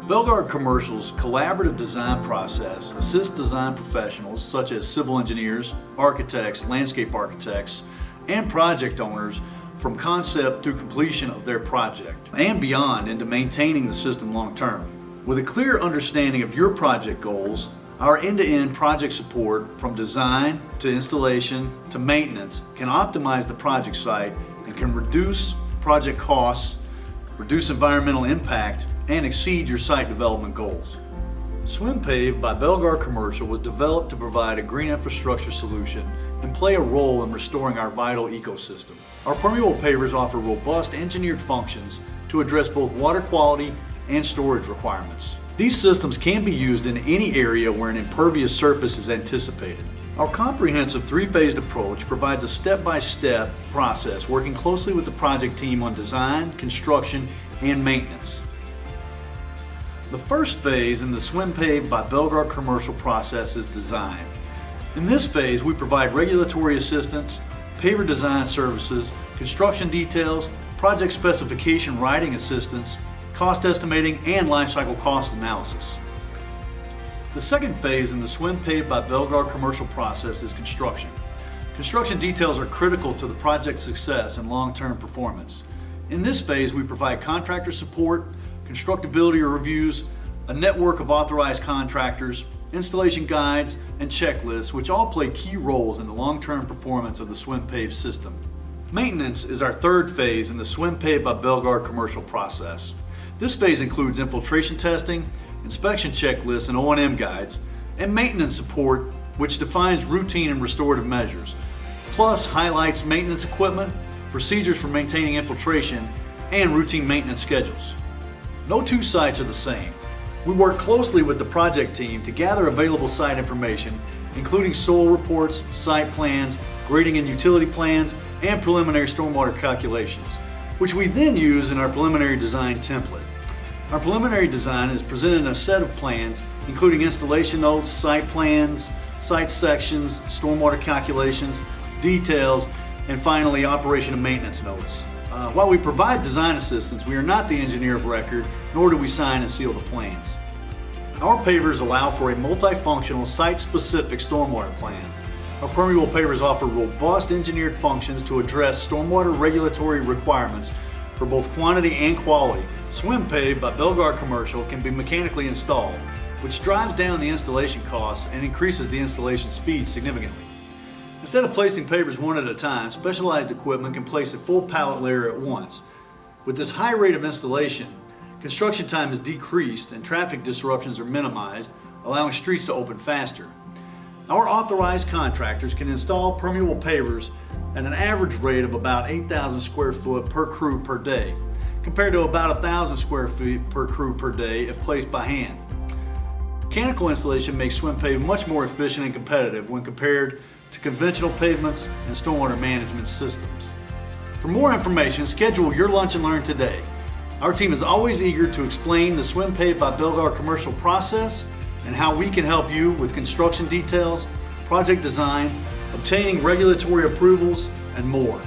Belgard Commercial's collaborative design process assists design professionals such as civil engineers, architects, landscape architects, and project owners from concept through completion of their project and beyond into maintaining the system long term. With a clear understanding of your project goals, our end-to-end project support from design to installation to maintenance can optimize the project site and can reduce project costs, reduce environmental impact, and exceed your site development goals. SWM Pave by Belgard Commercial was developed to provide a green infrastructure solution and play a role in restoring our vital ecosystem. Our permeable pavers offer robust engineered functions to address both water quality and storage requirements. These systems can be used in any area where an impervious surface is anticipated. Our comprehensive three-phased approach provides a step-by-step process working closely with the project team on design, construction, and maintenance. The first phase in the SWM Pave by Belgard Commercial process is design. In this phase, we provide regulatory assistance, paver design services, construction details, project specification writing assistance, cost estimating, and lifecycle cost analysis. The second phase in the SWM Pave by Belgard Commercial process is construction. Construction details are critical to the project's success and long-term performance. In this phase, we provide contractor support, constructability reviews, a network of authorized contractors, installation guides, and checklists, which all play key roles in the long-term performance of the SWM Pave system. Maintenance is our third phase in the SWM Pave by Belgard Commercial process. This phase includes infiltration testing, inspection checklists and O&M guides, and maintenance support, which defines routine and restorative measures, plus highlights maintenance equipment, procedures for maintaining infiltration, and routine maintenance schedules. No two sites are the same. We work closely with the project team to gather available site information, including soil reports, site plans, grading and utility plans, and preliminary stormwater calculations, which we then use in our preliminary design template. Our preliminary design is presented in a set of plans, including installation notes, site plans, site sections, stormwater calculations, details, and finally operation and maintenance notes. While we provide design assistance, we are not the engineer of record, nor do we sign and seal the plans. Our pavers allow for a multifunctional, site-specific stormwater plan. Our permeable pavers offer robust engineered functions to address stormwater regulatory requirements for both quantity and quality. SWM Pave by Belgard Commercial can be mechanically installed, which drives down the installation costs and increases the installation speed significantly. Instead of placing pavers one at a time, specialized equipment can place a full pallet layer at once. With this high rate of installation, construction time is decreased and traffic disruptions are minimized, allowing streets to open faster. Our authorized contractors can install permeable pavers at an average rate of about 8,000 square foot per crew per day, compared to about 1,000 square feet per crew per day if placed by hand. Mechanical installation makes SWM Pave much more efficient and competitive when compared to conventional pavements and stormwater management systems. For more information, schedule your lunch and learn today. Our team is always eager to explain the SWM Pave by Belgard Commercial process and how we can help you with construction details, project design, obtaining regulatory approvals, and more.